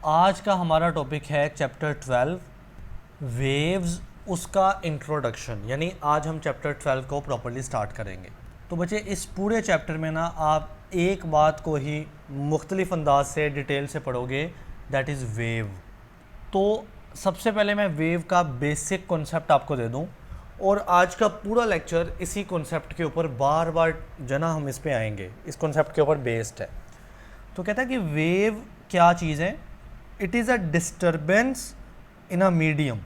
आज का हमारा टॉपिक है चैप्टर 12 वेव्स, उसका इंट्रोडक्शन। यानी आज हम चैप्टर 12 को प्रॉपर्ली स्टार्ट करेंगे। तो बच्चे इस पूरे चैप्टर में ना आप एक बात को ही मुख्तलिफ अंदाज से डिटेल से पढ़ोगे, दैट इज़ वेव। तो सबसे पहले मैं वेव का बेसिक कॉन्सेप्ट आपको दे दूं और आज का पूरा लेक्चर इसी कॉन्सेप्ट के ऊपर बार बार जना हम इस पे आएंगे, इस कॉन्सेप्ट के ऊपर बेस्ड है। तो कहता है कि वेव क्या चीज़ है? It is a disturbance in a medium.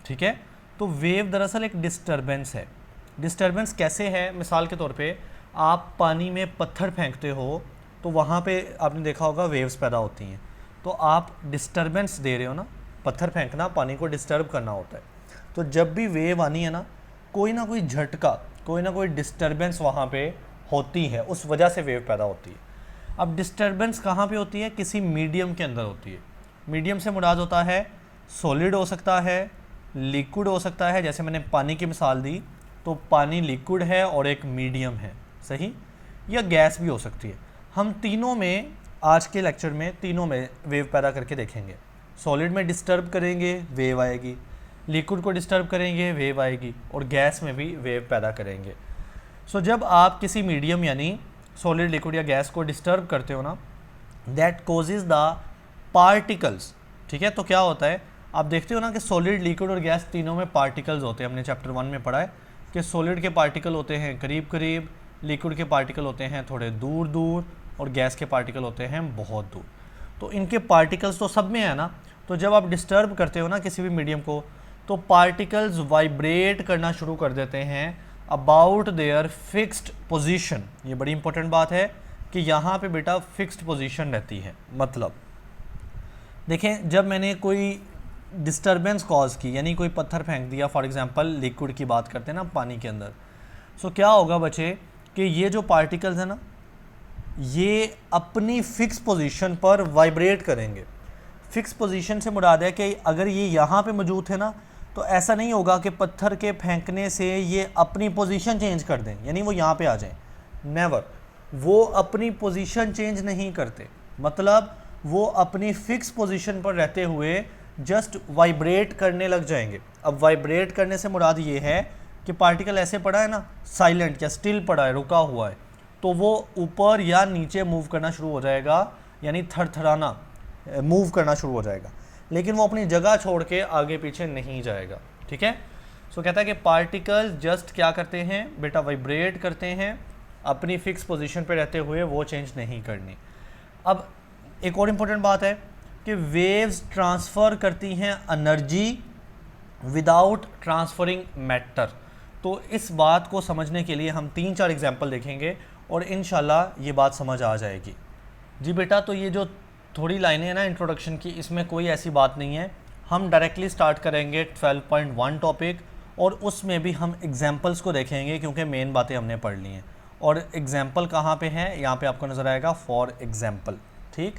ठीक है, तो वेव दरअसल एक डिस्टर्बेंस है। डिस्टर्बेंस कैसे है? मिसाल के तौर पे आप पानी में पत्थर फेंकते हो तो वहाँ पे आपने देखा होगा वेव्स पैदा होती हैं। तो आप डिस्टर्बेंस दे रहे हो ना, पत्थर फेंकना पानी को डिस्टर्ब करना होता है। तो जब भी वेव आनी है ना कोई झटका, कोई ना कोई डिस्टर्बेंस वहाँ पे होती है, उस वजह से वेव पैदा होती है। अब डिस्टर्बेंस कहाँ पे होती है? किसी मीडियम के अंदर होती है। मीडियम से मुराद होता है सॉलिड हो सकता है, लिक्विड हो सकता है। जैसे मैंने पानी की मिसाल दी, तो पानी लिक्विड है और एक मीडियम है, सही, या गैस भी हो सकती है। हम तीनों में आज के लेक्चर में तीनों में वेव पैदा करके देखेंगे। सॉलिड में डिस्टर्ब करेंगे, वेव आएगी, लिक्विड को डिस्टर्ब करेंगे, वेव आएगी, और गैस में भी वेव पैदा करेंगे। सो जब आप किसी मीडियम यानी सॉलिड, लिक्विड या गैस को डिस्टर्ब करते हो ना, दैट कॉजेज द पार्टिकल्स। ठीक है, तो क्या होता है, आप देखते हो ना कि सॉलिड, लिक्विड और गैस तीनों में पार्टिकल्स होते हैं। हमने चैप्टर 1 में पढ़ा है कि सॉलिड के पार्टिकल होते हैं करीब करीब, लिक्विड के पार्टिकल होते हैं थोड़े दूर दूर, और गैस के पार्टिकल होते हैं बहुत दूर। तो इनके पार्टिकल्स तो सब में है ना। तो जब आप डिस्टर्ब करते हो ना किसी भी मीडियम को, तो पार्टिकल्स वाइब्रेट करना शुरू कर देते हैं अबाउट देयर फिक्स्ड पोजीशन। ये बड़ी इंपॉर्टेंट बात है कि यहाँ पे बेटा फिक्स्ड पोजीशन रहती है। मतलब देखें, जब मैंने कोई डिस्टर्बेंस कॉज की, यानी कोई पत्थर फेंक दिया, फॉर एग्जांपल लिक्विड की बात करते हैं ना पानी के अंदर, सो क्या होगा बच्चे कि ये जो पार्टिकल्स हैं ना, ये अपनी फिक्स पोजीशन पर वाइब्रेट करेंगे। फिक्स पोजीशन से मुराद है कि अगर ये यहाँ पे मौजूद है ना, तो ऐसा नहीं होगा कि पत्थर के फेंकने से ये अपनी पोजीशन चेंज कर दें, यानी वो यहाँ पे आ जाएं। नेवर, वो अपनी पोजीशन चेंज नहीं करते। मतलब वो अपनी फिक्स पोजीशन पर रहते हुए जस्ट वाइब्रेट करने लग जाएंगे। अब वाइब्रेट करने से मुराद ये है कि पार्टिकल ऐसे पड़ा है ना, साइलेंट या स्टिल पड़ा है, रुका हुआ है, तो वो ऊपर या नीचे मूव करना शुरू हो जाएगा, यानी थरथराना, मूव करना शुरू हो जाएगा, लेकिन वो अपनी जगह छोड़ के आगे पीछे नहीं जाएगा। ठीक है, सो कहता है कि पार्टिकल जस्ट क्या करते हैं बेटा, वाइब्रेट करते हैं, अपनी फिक्स पोजीशन पे रहते हुए, वो चेंज नहीं करनी। अब एक और इम्पोर्टेंट बात है कि वेव्स ट्रांसफ़र करती हैं एनर्जी विदाउट ट्रांसफरिंग मैटर। तो इस बात को समझने के लिए हम 3-4 एग्जाम्पल देखेंगे और इंशाल्लाह ये बात समझ आ जाएगी। जी बेटा, तो ये जो थोड़ी लाइनें हैं ना इंट्रोडक्शन की, इसमें कोई ऐसी बात नहीं है। हम डायरेक्टली स्टार्ट करेंगे 12.1 टॉपिक, और उसमें भी हम एग्जाम्पल्स को देखेंगे क्योंकि मेन बातें हमने पढ़ ली हैं। और एग्जाम्पल कहाँ पे हैं? यहाँ पे आपको नज़र आएगा फॉर एग्जाम्पल। ठीक,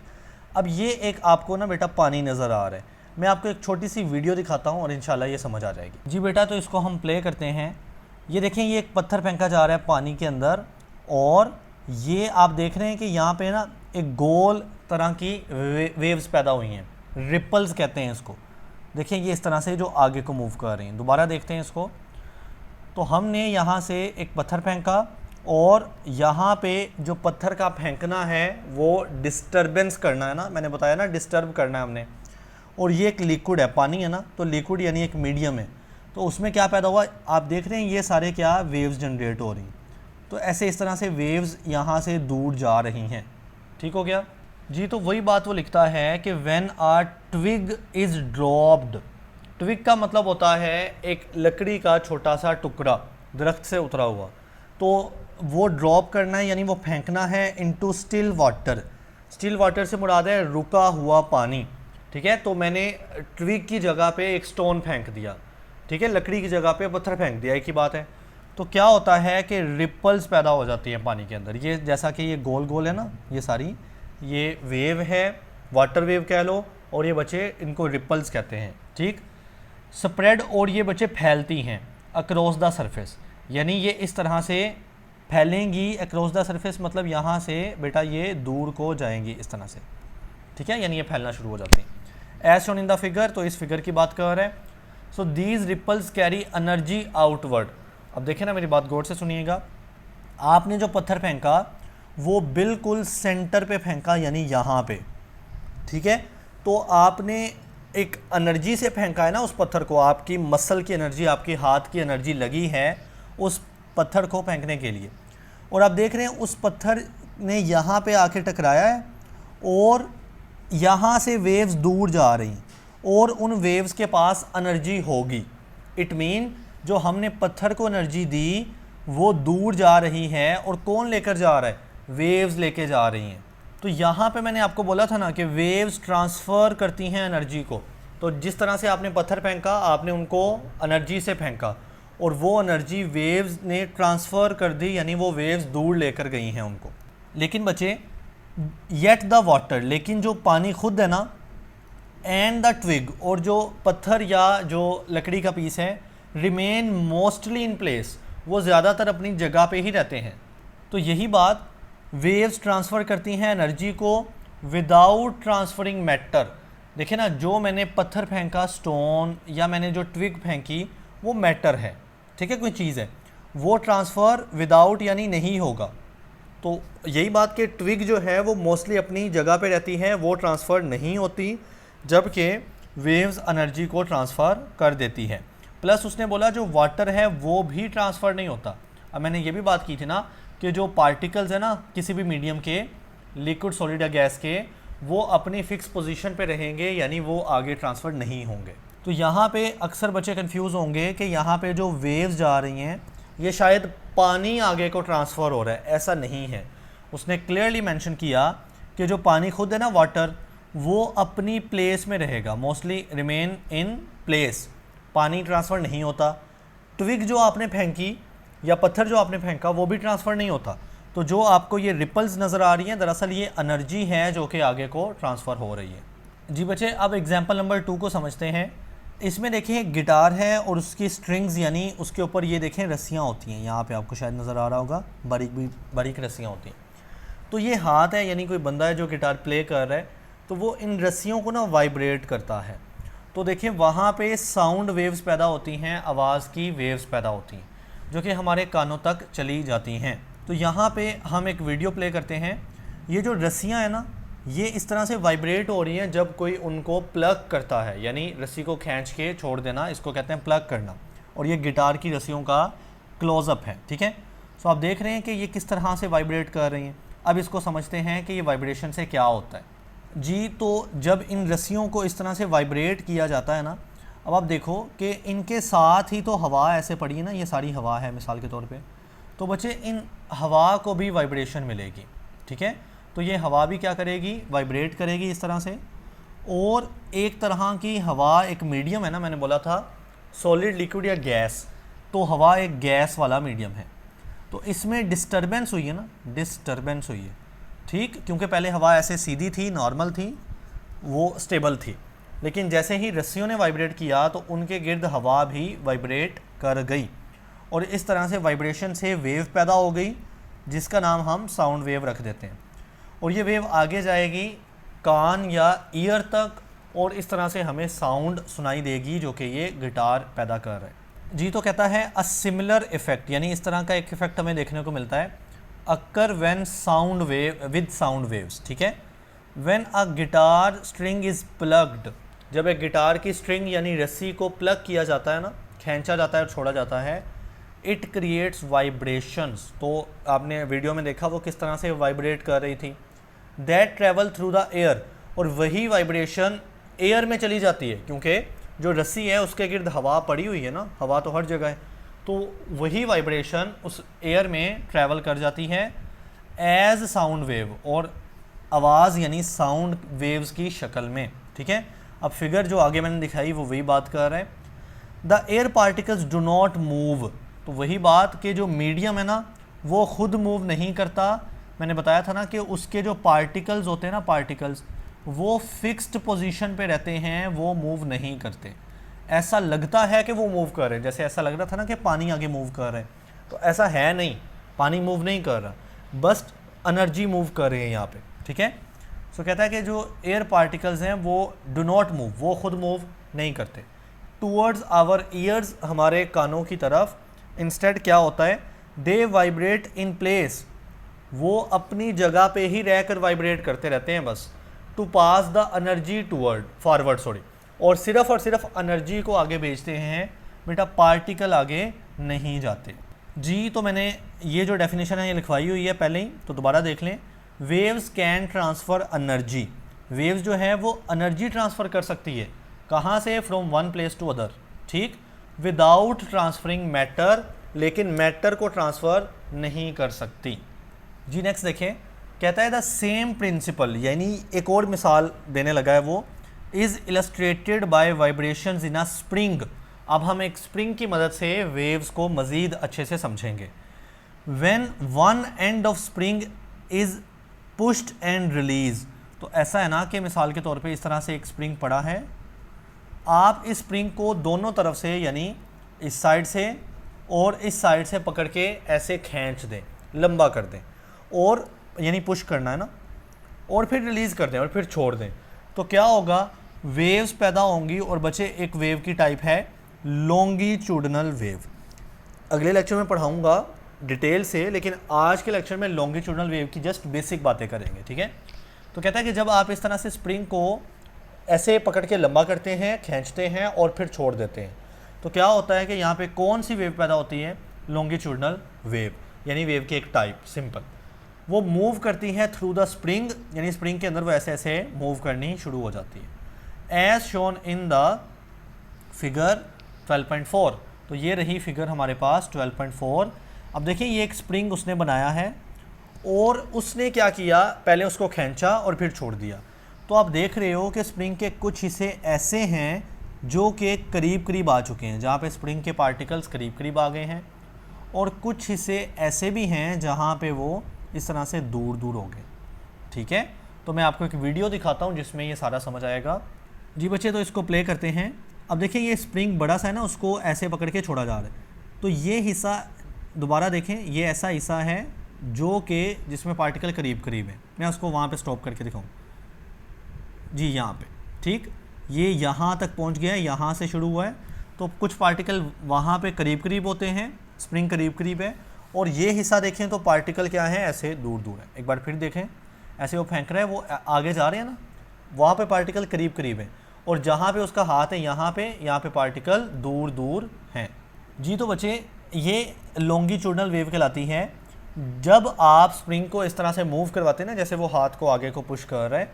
अब ये एक आपको ना बेटा पानी नज़र आ रहा है, मैं आपको एक छोटी सी वीडियो दिखाता हूँ और इंशाल्लाह ये समझ आ जाएगी। जी बेटा, तो इसको हम प्ले करते हैं। ये देखें, ये एक पत्थर फेंका जा रहा है पानी के अंदर, और ये आप देख रहे हैं कि यहाँ पे ना एक गोल तरह की वेव्स पैदा हुई हैं, रिपल्स कहते हैं इसको। देखिए ये इस तरह से जो आगे को मूव कर रही हैं। दोबारा देखते हैं इसको। तो हमने यहाँ से एक पत्थर फेंका, और यहाँ पे जो पत्थर का फेंकना है वो डिस्टर्बेंस करना है ना, मैंने बताया ना डिस्टर्ब करना है हमने। और ये एक लिक्विड है, पानी है ना, तो लिक्विड यानी एक मीडियम है, तो उसमें क्या पैदा हुआ? आप देख रहे हैं ये सारे क्या वेव्स जनरेट हो रही हैं। तो ऐसे इस तरह से वेव्स यहाँ से दूर जा रही हैं। ठीक हो गया जी। तो वही बात वो लिखता है कि when a twig is dropped. Twig का मतलब होता है एक लकड़ी का छोटा सा टुकड़ा, दरख्त से उतरा हुआ, तो वो ड्रॉप करना है, यानी वो फेंकना है into still water. Still water से मुराद है रुका हुआ पानी। ठीक है, तो मैंने ट्विग की जगह पे एक स्टोन फेंक दिया, ठीक है, लकड़ी की जगह पे पत्थर फेंक दिया, एक ही बात है। तो क्या होता है कि रिपल्स पैदा हो जाती हैं पानी के अंदर। ये जैसा कि ये गोल गोल है ना, ये सारी ये वेव है, वाटर वेव कह लो, और ये बच्चे इनको रिपल्स कहते हैं। ठीक, स्प्रेड, और ये बच्चे फैलती हैं अक्रॉस द सरफेस, यानी ये इस तरह से फैलेंगी अक्रॉस द सरफेस, मतलब यहाँ से बेटा ये दूर को जाएंगी इस तरह से। ठीक है, यानी ये फैलना शुरू हो जाती हैं। As shown in the figure, तो इस फिगर की बात कर रहे हैं। So these ripples carry energy outward. अब देखिए ना, मेरी बात गौर से सुनिएगा। आपने जो पत्थर फेंका वो बिल्कुल सेंटर पे फेंका, यानी यहाँ पे, ठीक है। तो आपने एक एनर्जी से फेंका है ना उस पत्थर को, आपकी मसल की एनर्जी, आपके हाथ की एनर्जी लगी है उस पत्थर को फेंकने के लिए। और आप देख रहे हैं उस पत्थर ने यहाँ पे आके टकराया है और यहाँ से वेव्स दूर जा रही हैं और उन वेव्स के पास एनर्जी होगी। इट मीन जो हमने पत्थर को एनर्जी दी वो दूर जा रही है, और कौन लेकर जा रहा है? वेव्स लेके जा रही हैं। तो यहाँ पे मैंने आपको बोला था ना कि वेव्स ट्रांसफ़र करती हैं एनर्जी को। तो जिस तरह से आपने पत्थर फेंका, आपने उनको एनर्जी से फेंका और वो एनर्जी वेव्स ने ट्रांसफ़र कर दी, यानी वो वेव्स दूर लेकर गई हैं उनको। लेकिन बच्चे, येट द वाटर, लेकिन जो पानी खुद है ना, एंड द ट्विग, और जो पत्थर या जो लकड़ी का पीस है, रिमेन मोस्टली इन प्लेस, वो ज़्यादातर अपनी जगह पे ही रहते हैं। तो यही बात, वेव्स ट्रांसफ़र करती हैं एनर्जी को विदाउट ट्रांसफरिंग मैटर। देखिए ना, जो मैंने पत्थर फेंका, स्टोन, या मैंने जो ट्विग फेंकी, वो मैटर है, ठीक है, कोई चीज़ है, वो ट्रांसफ़र विदाउट यानी नहीं होगा। तो यही बात कि ट्विग जो है वो मोस्टली अपनी जगह पे रहती है, वो ट्रांसफ़र नहीं होती, जबकि वेव्स एनर्जी को ट्रांसफ़र कर देती है। प्लस उसने बोला जो वाटर है वो भी ट्रांसफ़र नहीं होता। अब मैंने ये भी बात की थी ना कि जो पार्टिकल्स है ना किसी भी मीडियम के, लिक्विड, सॉलिड या गैस के, वो अपनी फ़िक्स पोजीशन पे रहेंगे, यानी वो आगे ट्रांसफ़र नहीं होंगे। तो यहाँ पे अक्सर बच्चे कंफ्यूज होंगे कि यहाँ पे जो वेव्स जा रही हैं ये शायद पानी आगे को ट्रांसफ़र हो रहा है। ऐसा नहीं है। उसने क्लियरली मेंशन किया कि जो पानी खुद है ना, वाटर, वो अपनी प्लेस में रहेगा, मोस्टली रिमेन इन प्लेस, पानी ट्रांसफ़र नहीं होता। ट्विग जो आपने फेंकी या पत्थर जो आपने फेंका वो भी ट्रांसफ़र नहीं होता। तो जो आपको ये रिपल्स नज़र आ रही हैं, दरअसल ये एनर्जी है जो कि आगे को ट्रांसफ़र हो रही है। जी बच्चे, अब एग्जांपल नंबर 2 को समझते हैं। इसमें देखें गिटार है और उसकी स्ट्रिंग्स, यानी उसके ऊपर ये देखें रस्सियाँ होती हैं, यहाँ पे आपको शायद नज़र आ रहा होगा, बारीक रस्सियाँ होती हैं। तो ये हाथ है, यानी कोई बंदा है जो गिटार प्ले कर रहा है, तो वो इन रस्सियों को ना वाइब्रेट करता है। तो देखिए वहाँ पे साउंड वेव्स पैदा होती हैं, आवाज़ की वेव्स पैदा होती हैं जो कि हमारे कानों तक चली जाती हैं। तो यहाँ पे हम एक वीडियो प्ले करते हैं। ये जो रस्सियाँ हैं ना, ये इस तरह से वाइब्रेट हो रही हैं जब कोई उनको प्लग करता है, यानी रस्सी को खींच के छोड़ देना, इसको कहते हैं प्लग करना। और ये गिटार की रस्सियों का क्लोज़अप है, ठीक है। सो आप देख रहे हैं कि ये किस तरह से वाइब्रेट कर रही हैं। अब इसको समझते हैं कि ये वाइब्रेशन से क्या होता है। जी, तो जब इन रस्सियों को इस तरह से वाइब्रेट किया जाता है ना, अब आप देखो कि इनके साथ ही तो हवा ऐसे पड़ी है ना, ये सारी हवा है मिसाल के तौर पे, तो बच्चे इन हवा को भी वाइब्रेशन मिलेगी, ठीक है। तो ये हवा भी क्या करेगी, वाइब्रेट करेगी इस तरह से। और एक तरह की हवा, एक मीडियम है ना, मैंने बोला था सॉलिड, लिक्विड या गैस, तो हवा एक गैस वाला मीडियम है। तो इसमें डिस्टर्बेंस हुई है ना, डिस्टर्बेंस हुई है, ठीक, क्योंकि पहले हवा ऐसे सीधी थी, नॉर्मल थी, वो स्टेबल थी, लेकिन जैसे ही रस्सियों ने वाइब्रेट किया तो उनके गिर्द हवा भी वाइब्रेट कर गई, और इस तरह से वाइब्रेशन से वेव पैदा हो गई, जिसका नाम हम साउंड वेव रख देते हैं। और ये वेव आगे जाएगी कान या ईयर तक, और इस तरह से हमें साउंड सुनाई देगी जो कि ये गिटार पैदा कर रहा है। जी, तो कहता है अ सिमिलर इफेक्ट, यानी इस तरह का एक इफेक्ट हमें देखने को मिलता है, occur when sound wave with sound waves, ठीक है। When a guitar string is plucked, जब एक गिटार की स्ट्रिंग यानी रस्सी को प्लग किया जाता है ना, खींचा जाता है और छोड़ा जाता है, इट क्रिएट्स वाइब्रेशंस। तो आपने वीडियो में देखा वो किस तरह से वाइब्रेट कर रही थी, that travel through the air, और वही वाइब्रेशन एयर में चली जाती है, क्योंकि जो रस्सी है उसके गिर्द हवा पड़ी हुई है ना, हवा तो हर जगह है, तो वही वाइब्रेशन उस एयर में ट्रैवल कर जाती है एज साउंड वेव, और आवाज़ यानी साउंड वेव्स की शक्ल में, ठीक है। अब फिगर जो आगे मैंने दिखाई वो वही बात कर रहा है। The air particles do not move, तो वही बात कि जो मीडियम है ना वो खुद मूव नहीं करता। मैंने बताया था ना कि उसके जो पार्टिकल्स होते हैं ना, पार्टिकल्स वो फिक्स्ड पोजीशन पे रहते हैं, वो मूव नहीं करते। ऐसा लगता है कि वो मूव कर रहे हैं, जैसे ऐसा लग रहा था ना कि पानी आगे मूव कर रहा है, तो ऐसा है नहीं, पानी मूव नहीं कर रहा, बस एनर्जी मूव कर रही है यहाँ पे, ठीक है। सो कहता है कि जो एयर पार्टिकल्स हैं वो डू नॉट मूव, वो खुद मूव नहीं करते टूवर्ड्स आवर ईयर्स, हमारे कानों की तरफ। इंस्टेड क्या होता है, दे वाइब्रेट इन प्लेस, वो अपनी जगह पे ही रहकर वाइब्रेट करते रहते हैं बस। To pass the energy toward forward, sorry, और सिर्फ एनर्जी को आगे भेजते हैं बेटा, पार्टिकल आगे नहीं जाते। जी तो मैंने ये जो डेफिनेशन है ये लिखवाई हुई है पहले ही, तो दोबारा देख लें। Waves can transfer energy, waves जो है वो एनर्जी ट्रांसफ़र कर सकती है, कहाँ से, from one place to other, ठीक, विदाउट ट्रांसफरिंग मैटर, लेकिन मैटर को ट्रांसफ़र नहीं कर सकती। जी नेक्स्ट देखें, कहता है द सेम प्रिंसिपल, यानी एक और मिसाल देने लगा है वो, is illustrated bye vibrations in a spring. अब हम एक स्प्रिंग की मदद से वेव्स को मज़ीद अच्छे से समझेंगे। When one end of spring is pushed and release, तो ऐसा है ना कि मिसाल के तौर पे इस तरह से एक स्प्रिंग पड़ा है, आप इस स्प्रिंग को दोनों तरफ से, यानी इस साइड से और इस साइड से पकड़ के ऐसे खींच दें, लंबा कर दें, और यानी पुश करना है ना, और फिर रिलीज़ कर दें और फिर छोड़ दें, तो क्या होगा, वेव्स पैदा होंगी। और बच्चे एक वेव की टाइप है लॉन्गिट्यूडनल वेव। अगले लेक्चर में पढ़ाऊंगा डिटेल से, लेकिन आज के लेक्चर में लॉन्गिट्यूडनल वेव की जस्ट बेसिक बातें करेंगे, ठीक है। तो कहता है कि जब आप इस तरह से स्प्रिंग को ऐसे पकड़ के लंबा करते हैं, खींचते हैं और फिर छोड़ देते हैं, तो क्या होता है कि यहाँ पे कौन सी वेव पैदा होती है, लॉन्गिट्यूडनल वेव, यानी वेव की एक टाइप, सिंपल। वो मूव करती है थ्रू द स्प्रिंग, यानी स्प्रिंग के अंदर वो ऐसे ऐसे मूव करनी शुरू हो जाती है, as shown in the figure 12.4। तो ये रही फिगर हमारे पास 12.4। अब देखिए ये एक स्प्रिंग उसने बनाया है और उसने क्या किया, पहले उसको खींचा और फिर छोड़ दिया। तो आप देख रहे हो कि स्प्रिंग के कुछ हिस्से ऐसे हैं जो कि करीब करीब आ चुके हैं, जहाँ पे स्प्रिंग के पार्टिकल्स करीब करीब आ गए हैं, और कुछ हिस्से ऐसे भी हैं जहाँ पे वो इस तरह से दूर दूर हो गए, ठीक है। तो मैं आपको एक वीडियो दिखाता हूँ जिसमें ये सारा समझ आएगा। जी बच्चे, तो इसको प्ले करते हैं। अब देखिए ये स्प्रिंग बड़ा सा है ना, उसको ऐसे पकड़ के छोड़ा जा रहा है, तो ये हिस्सा दोबारा देखें, ये ऐसा हिस्सा है जो कि जिसमें पार्टिकल करीब करीब है। मैं उसको वहाँ पे स्टॉप करके दिखाऊँ, जी यहाँ पे, ठीक, ये यहाँ तक पहुँच गया है, यहाँ से शुरू हुआ है, तो कुछ पार्टिकल वहाँ पे करीब करीब होते हैं, स्प्रिंग करीब करीब है, और ये हिस्सा देखें तो पार्टिकल क्या है, ऐसे दूर दूर है। एक बार फिर देखें, ऐसे वो फेंक रहा है, वो आगे जा रहे हैं ना, वहाँ पे पार्टिकल करीब करीब है, और जहाँ पे उसका हाथ है यहाँ पे पार्टिकल दूर दूर हैं। जी तो बच्चे, ये लॉन्गिट्यूडनल वेव कहलाती है। जब आप स्प्रिंग को इस तरह से मूव करवाते हैं ना, जैसे वो हाथ को आगे को पुश कर रहा है,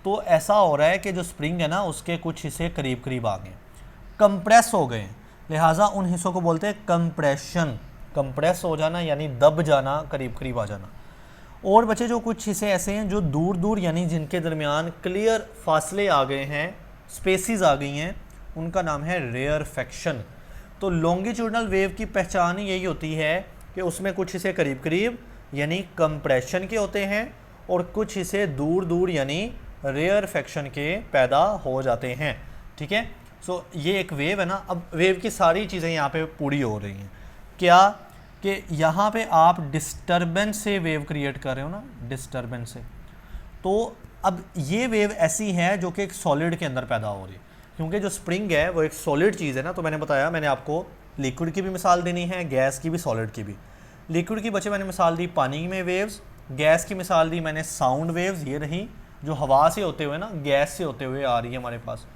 तो ऐसा हो रहा है कि जो स्प्रिंग है ना उसके कुछ हिस्से करीब करीब आ गए, कंप्रेस हो गए, लिहाजा उन हिस्सों को बोलते हैं कंप्रेशन। कंप्रेस हो जाना यानी दब जाना, करीब करीब आ जाना। और बच्चे जो कुछ हिस्से ऐसे हैं जो दूर दूर, यानी जिनके दरमियान क्लियर फासले आ गए हैं, स्पेसिस आ गई हैं, उनका नाम है रेयरफेक्शन। तो लॉन्गिट्यूडनल वेव की पहचान ही यही होती है कि उसमें कुछ हिस्से करीब करीब यानी कंप्रेशन के होते हैं, और कुछ हिस्से दूर दूर यानी रेयरफेक्शन के पैदा हो जाते हैं, ठीक है। सो ये एक वेव है ना। अब वेव की सारी चीज़ें यहाँ पे पूरी हो रही हैं, क्या कि यहाँ पे आप डिस्टर्बेंस से वेव क्रिएट कर रहे हो ना, डिस्टर्बेंस से। तो अब ये वेव ऐसी है जो कि एक सॉलिड के अंदर पैदा हो रही है, क्योंकि जो स्प्रिंग है वो एक सॉलिड चीज़ है ना। तो मैंने बताया, मैंने आपको लिक्विड की भी मिसाल देनी है, गैस की भी, सॉलिड की भी। लिक्विड की बच्चे मैंने मिसाल दी पानी में वेव्स, गैस की मिसाल दी मैंने साउंड वेव्स, ये रही जो हवा से होते हुए ना, गैस से होते हुए आ रही है हमारे पास।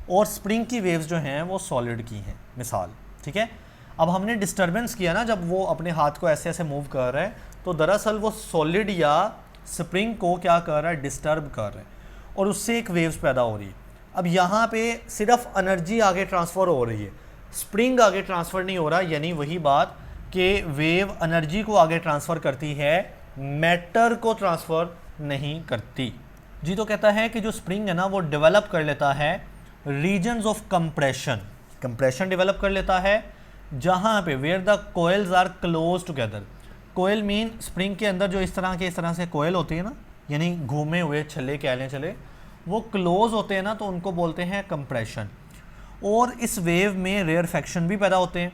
और स्प्रिंग की वेव्स जो हैं वो सॉलिड की हैं मिसाल, ठीक है। अब हमने डिस्टर्बेंस किया ना, जब वो अपने हाथ को ऐसे ऐसे मूव कर रहा है, तो दरअसल वो सॉलिड या स्प्रिंग को क्या कर रहा है, डिस्टर्ब कर रहा है, और उससे एक वेव्स पैदा हो रही है। अब यहाँ पे सिर्फ एनर्जी आगे ट्रांसफ़र हो रही है, स्प्रिंग आगे ट्रांसफ़र नहीं हो रहा, यानी वही बात कि वेव एनर्जी को आगे ट्रांसफ़र करती है, मैटर को ट्रांसफ़र नहीं करती। जी तो कहता है कि जो स्प्रिंग है ना वो डेवलप कर लेता है regions of compression, compression develop कर लेता है जहाँ पे where the coils are close together. Coil mean spring के अंदर जो इस तरह से कोयल होती है ना, यानी घूमे हुए छल्ले कहलें चले, वो क्लोज होते हैं ना, तो उनको बोलते हैं कंप्रेशन। और इस वेव में रेयरफेक्शन भी पैदा होते हैं,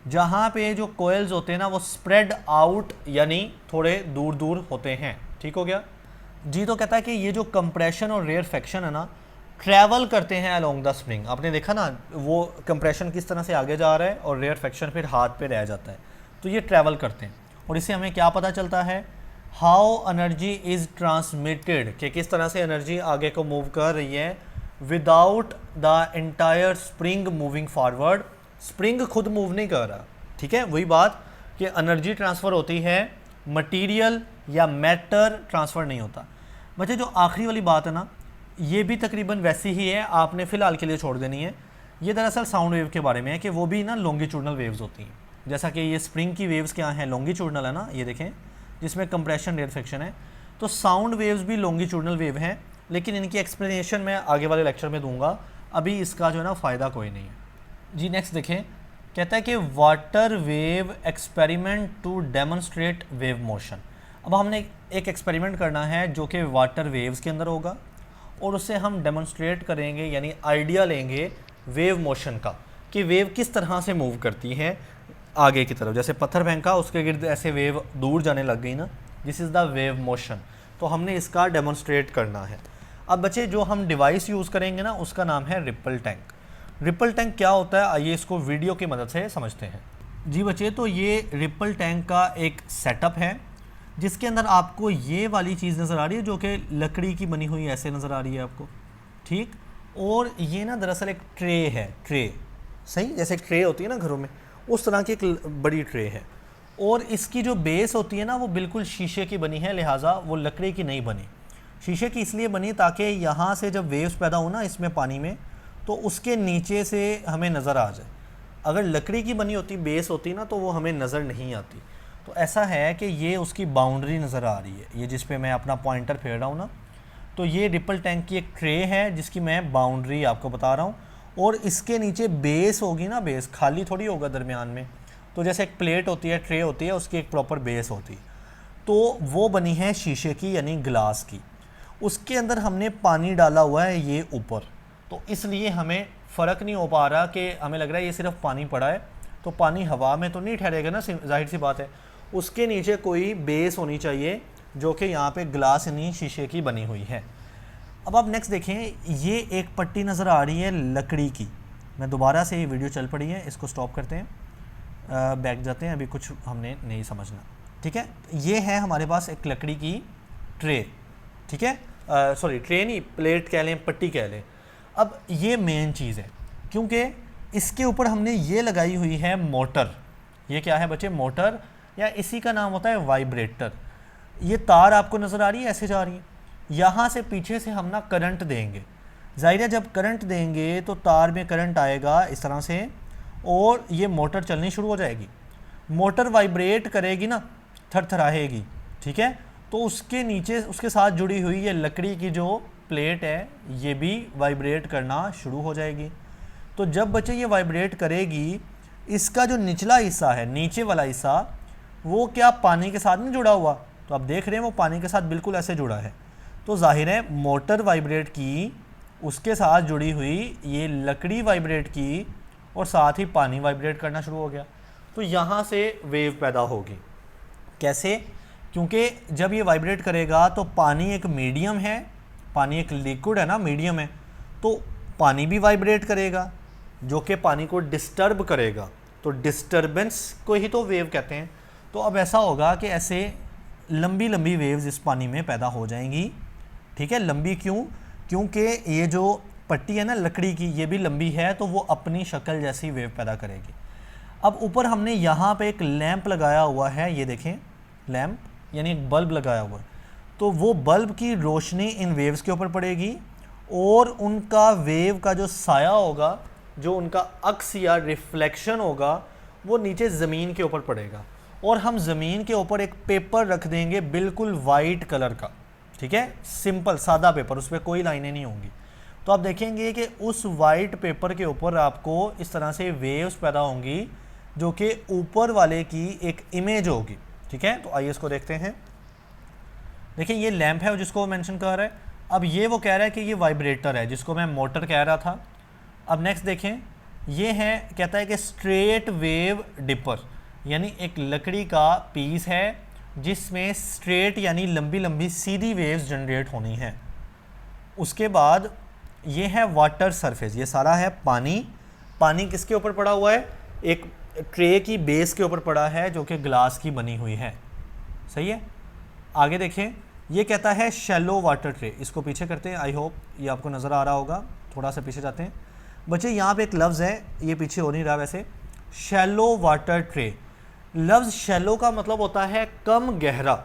जहाँ पे जो कोयल्स होते हैं ना वो स्प्रेड आउट यानी थोड़े दूर दूर होते हैं, ठीक हो गया। जी तो कहता है कि ये जो कंप्रेशन और रेयरफेक्शन है ना, ट्रैवल करते हैं अलोंग द स्प्रिंग। आपने देखा ना, वो कंप्रेशन किस तरह से आगे जा रहा है और रेयरफेक्शन फिर हाथ पे रह जाता है, तो ये ट्रैवल करते हैं। और इससे हमें क्या पता चलता है, हाउ एनर्जी इज़ ट्रांसमिटेड, कि किस तरह से एनर्जी आगे को मूव कर रही है without the entire spring moving forward. Spring खुद मूव नहीं कर रहा, ठीक है। वही बात कि एनर्जी ट्रांसफ़र होती है, मटेरियल या मैटर ट्रांसफ़र नहीं होता। बच्चे जो आखिरी वाली बात है ना, ये भी तकरीबन वैसी ही है, आपने फ़िलहाल के लिए छोड़ देनी है। ये दरअसल साउंड वेव के बारे में है कि वो भी ना लॉन्गिट्यूडनल वेव्स होती हैं। जैसा कि ये स्प्रिंग की वेव्स क्या हैं, लॉन्गिट्यूडनल है ना, ये देखें, जिसमें कंप्रेशन रेयरफेक्शन है। तो साउंड वेव्स भी लॉन्गिट्यूडनल वेव हैं, लेकिन इनकी एक्सप्लेनेशन मैं आगे वाले लेक्चर में दूंगा, अभी इसका जो है ना फ़ायदा कोई नहीं है। जी नेक्स्ट देखें, कहता है कि water wave experiment to demonstrate wave motion. अब हमने एक एक्सपेरिमेंट करना है जो कि वाटर वेव्स के अंदर होगा, और उससे हम डेमोन्स्ट्रेट करेंगे, यानी आइडिया लेंगे वेव मोशन का, कि वेव किस तरह से मूव करती है आगे की तरफ। जैसे पत्थर फेंका, उसके गिर्द ऐसे वेव दूर जाने लग गई ना, this is the wave motion. तो हमने इसका डेमोन्स्ट्रेट करना है। अब बच्चे जो हम डिवाइस यूज़ करेंगे ना, उसका नाम है रिपल टैंक। रिपल टैंक क्या होता है, आइए इसको वीडियो की मदद से समझते हैं। जी बच्चे, तो ये रिपल टैंक का एक सेटअप है, जिसके अंदर आपको ये वाली चीज़ नज़र आ रही है जो कि लकड़ी की बनी हुई ऐसे नज़र आ रही है आपको, ठीक। और ये ना दरअसल एक ट्रे है, ट्रे, सही, जैसे ट्रे होती है ना घरों में, उस तरह की एक बड़ी ट्रे है। और इसकी जो बेस होती है ना, वो बिल्कुल शीशे की बनी है, लिहाजा वो लकड़ी की नहीं बनी। शीशे की इसलिए बनी ताकि यहाँ से जब वेव्स पैदा हो ना इसमें पानी में, तो उसके नीचे से हमें नज़र आ जाए। अगर लकड़ी की बनी होती बेस होती ना, तो वो हमें नज़र नहीं आती। तो ऐसा है कि ये उसकी बाउंड्री नज़र आ रही है, ये जिस पे मैं अपना पॉइंटर फेर रहा हूँ ना, तो ये रिपल टैंक की एक ट्रे है जिसकी मैं बाउंड्री आपको बता रहा हूँ। और इसके नीचे बेस होगी ना, बेस खाली थोड़ी होगा दरमियान में, तो जैसे एक प्लेट होती है, ट्रे होती है, उसकी एक प्रॉपर बेस होती है, तो वो बनी है शीशे की यानी ग्लास की। उसके अंदर हमने पानी डाला हुआ है ये ऊपर, तो इसलिए हमें फ़र्क नहीं हो पा रहा कि हमें लग रहा है ये सिर्फ पानी पड़ा है, तो पानी हवा में तो नहीं ठहरेगा ना, जाहिर सी बात है। उसके नीचे कोई बेस होनी चाहिए जो कि यहाँ पे ग्लास यानी शीशे की बनी हुई है। अब आप नेक्स्ट देखें, ये एक पट्टी नज़र आ रही है लकड़ी की। मैं दोबारा से, ये वीडियो चल पड़ी है, इसको स्टॉप करते हैं, बैक जाते हैं, अभी कुछ हमने नहीं समझना, ठीक है। ये है हमारे पास एक लकड़ी की ट्रे, ठीक है, सॉरी ट्रे नहीं, प्लेट कह लें, पट्टी कह लें। अब ये मेन चीज़ है, क्योंकि इसके ऊपर हमने ये लगाई हुई है मोटर। ये क्या है बच्चे, मोटर, या इसी का नाम होता है वाइब्रेटर। ये तार आपको नज़र आ रही है, ऐसे जा रही है, यहाँ से पीछे से हम ना करंट देंगे। ज़ाहिर है जब करंट देंगे तो तार में करंट आएगा इस तरह से, और ये मोटर चलनी शुरू हो जाएगी। मोटर वाइब्रेट करेगी ना, थरथराएगी, ठीक है। तो उसके नीचे उसके साथ जुड़ी हुई ये लकड़ी की जो प्लेट है, ये भी वाइब्रेट करना शुरू हो जाएगी। तो जब बच्चे ये वाइब्रेट करेगी, इसका जो निचला हिस्सा है, नीचे वाला हिस्सा, वो क्या पानी के साथ नहीं जुड़ा हुआ, तो आप देख रहे हैं वो पानी के साथ बिल्कुल ऐसे जुड़ा है। तो जाहिर है मोटर वाइब्रेट की, उसके साथ जुड़ी हुई ये लकड़ी वाइब्रेट की, और साथ ही पानी वाइब्रेट करना शुरू हो गया। तो यहाँ से वेव पैदा होगी। कैसे? क्योंकि जब ये वाइब्रेट करेगा तो पानी एक मीडियम है, पानी एक लिक्विड है ना, मीडियम है, तो पानी भी वाइब्रेट करेगा जो कि पानी को डिस्टर्ब करेगा। तो डिस्टर्बेंस को ही तो वेव कहते हैं। तो अब ऐसा होगा कि ऐसे लंबी लंबी वेव्स इस पानी में पैदा हो जाएंगी, ठीक है। लंबी क्यों? क्योंकि ये जो पट्टी है ना लकड़ी की, ये भी लंबी है, तो वो अपनी शक्ल जैसी वेव पैदा करेगी। अब ऊपर हमने यहाँ पे एक लैंप लगाया हुआ है, ये देखें लैंप यानी एक बल्ब लगाया हुआ है। तो वो बल्ब की रोशनी इन वेव्स के ऊपर पड़ेगी, और उनका वेव का जो साया होगा, जो उनका अक्स या रिफ्लेक्शन होगा, वो नीचे ज़मीन के ऊपर पड़ेगा। और हम ज़मीन के ऊपर एक पेपर रख देंगे बिल्कुल वाइट कलर का, ठीक है, सिंपल सादा पेपर, उस पर कोई लाइनें नहीं होंगी। तो आप देखेंगे कि उस वाइट पेपर के ऊपर आपको इस तरह से वेव्स पैदा होंगी जो कि ऊपर वाले की एक इमेज होगी, ठीक है। तो आइए इसको देखते हैं। देखिए ये लैंप है जिसको वो मेंशन कर रहा है। अब ये वो कह रहा है कि ये वाइब्रेटर है, जिसको मैं मोटर कह रहा था। अब नेक्स्ट देखें, ये है, कहता है कि स्ट्रेट वेव डिपर, यानी एक लकड़ी का पीस है जिसमें स्ट्रेट यानी लंबी लंबी सीधी वेव्स जनरेट होनी है। उसके बाद ये है वाटर सरफेस, ये सारा है पानी। पानी किसके ऊपर पड़ा हुआ है? एक ट्रे की बेस के ऊपर पड़ा है जो कि ग्लास की बनी हुई है। सही है। आगे देखें, ये कहता है शैलो वाटर ट्रे। इसको पीछे करते हैं, आई होप ये आपको नज़र आ रहा होगा। थोड़ा सा पीछे जाते हैं बच्चे। यहाँ पे एक लफ्ज़ है, ये पीछे हो नहीं रहा वैसे, शैलो वाटर ट्रे। लफ्ज़ शैलो का मतलब होता है कम गहरा,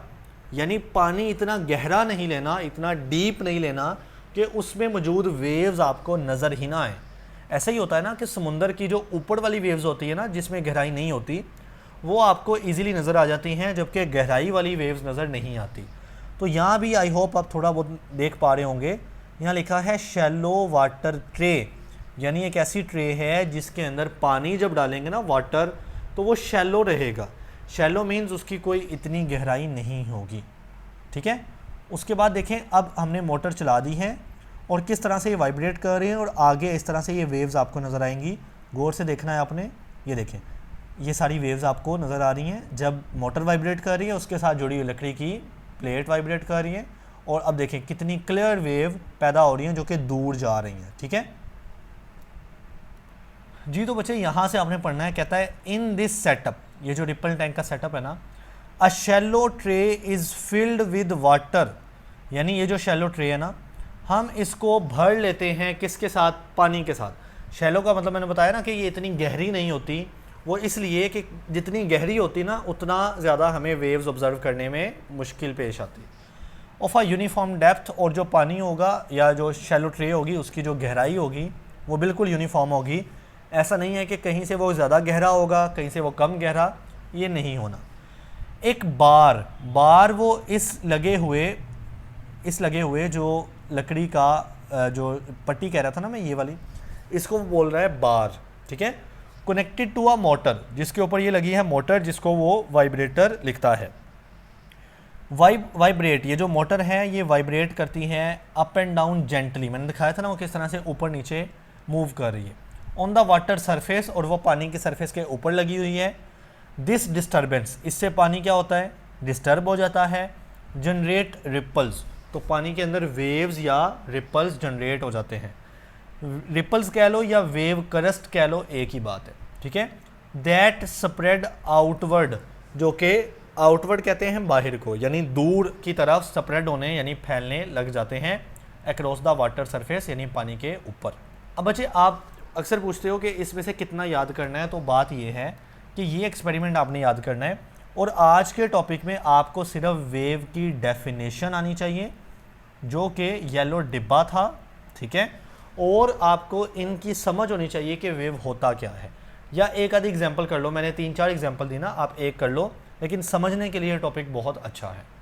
यानी पानी इतना गहरा नहीं लेना, इतना डीप नहीं लेना कि उसमें मौजूद वेव्स आपको नज़र ही ना आए। ऐसा ही होता है ना कि समुंदर की जो ऊपर वाली वेव्स होती है ना, जिसमें गहराई नहीं होती, वो आपको इजीली नज़र आ जाती हैं, जबकि गहराई वाली वेव्स नज़र नहीं आती। तो यहाँ भी आई होप आप थोड़ा बहुत देख पा रहे होंगे, यहाँ लिखा है शैलो वाटर ट्रे, यानी एक ऐसी ट्रे है जिसके अंदर पानी जब डालेंगे ना वाटर, तो वो शैलो रहेगा। शैलो मीन्स उसकी कोई इतनी गहराई नहीं होगी। ठीक है। उसके बाद देखें, अब हमने मोटर चला दी है और किस तरह से ये वाइब्रेट कर रही है और आगे इस तरह से ये वेव्स आपको नज़र आएंगी। गौर से देखना है आपने। ये देखें, ये सारी वेव्स आपको नज़र आ रही हैं। जब मोटर वाइब्रेट कर रही है उसके साथ जुड़ी हुई लकड़ी की प्लेट वाइब्रेट कर रही है। और अब देखें कितनी क्लियर वेव पैदा हो रही हैं जो कि दूर जा रही हैं। ठीक है जी। तो बच्चे यहाँ से आपने पढ़ना है, कहता है इन दिस सेटअप, ये जो रिपल टैंक का सेटअप है ना, a shallow tray is filled with water, यानी ये जो शैलो ट्रे है ना, हम इसको भर लेते हैं किसके साथ? पानी के साथ। शैलो का मतलब मैंने बताया ना कि ये इतनी गहरी नहीं होती, वो इसलिए कि जितनी गहरी होती ना उतना ज़्यादा हमें वेव्स ऑब्जर्व करने में मुश्किल पेश आती। ऑफ अ यूनिफॉर्म डेप्थ, और जो पानी होगा या जो शैलो ट्रे होगी उसकी जो गहराई होगी वो बिल्कुल यूनिफॉर्म होगी। ऐसा नहीं है कि कहीं से वो ज़्यादा गहरा होगा, कहीं से वो कम गहरा, ये नहीं होना। एक बार वो इस लगे हुए जो लकड़ी का जो पट्टी कह रहा था ना मैं, ये वाली, इसको बोल रहा है बार। ठीक है। कनेक्टेड टू अ मोटर, जिसके ऊपर ये लगी है मोटर, जिसको वो वाइब्रेटर लिखता है। वाइब्रेट, ये जो मोटर है ये वाइब्रेट करती हैं अप एंड डाउन जेंटली। मैंने दिखाया था ना वो किस तरह से ऊपर नीचे मूव कर रही है ऑन द वाटर सरफेस, और वो पानी के सरफेस के ऊपर लगी हुई है। दिस डिस्टर्बेंस, इससे पानी क्या होता है? डिस्टर्ब हो जाता है। जनरेट रिपल्स, तो पानी के अंदर वेव्स या रिपल्स जनरेट हो जाते हैं। रिपल्स कह लो या वेव करस्ट कह लो, एक ही बात है। ठीक है। दैट स्प्रेड आउटवर्ड, जो कि आउटवर्ड कहते हैं बाहर को, यानी दूर की तरफ स्प्रेड होने यानी फैलने लग जाते हैं अक्रॉस द वाटर सरफेस, यानी पानी के ऊपर। अब बच्चे आप अक्सर पूछते हो कि इसमें से कितना याद करना है, तो बात ये है कि ये एक्सपेरिमेंट आपने याद करना है और आज के टॉपिक में आपको सिर्फ वेव की डेफिनेशन आनी चाहिए, जो कि येलो डिब्बा था। ठीक है। और आपको इनकी समझ होनी चाहिए कि वेव होता क्या है, या एक आधी एग्जांपल कर लो। मैंने 3-4 एग्जांपल दी ना, आप एक कर लो, लेकिन समझने के लिए टॉपिक बहुत अच्छा है।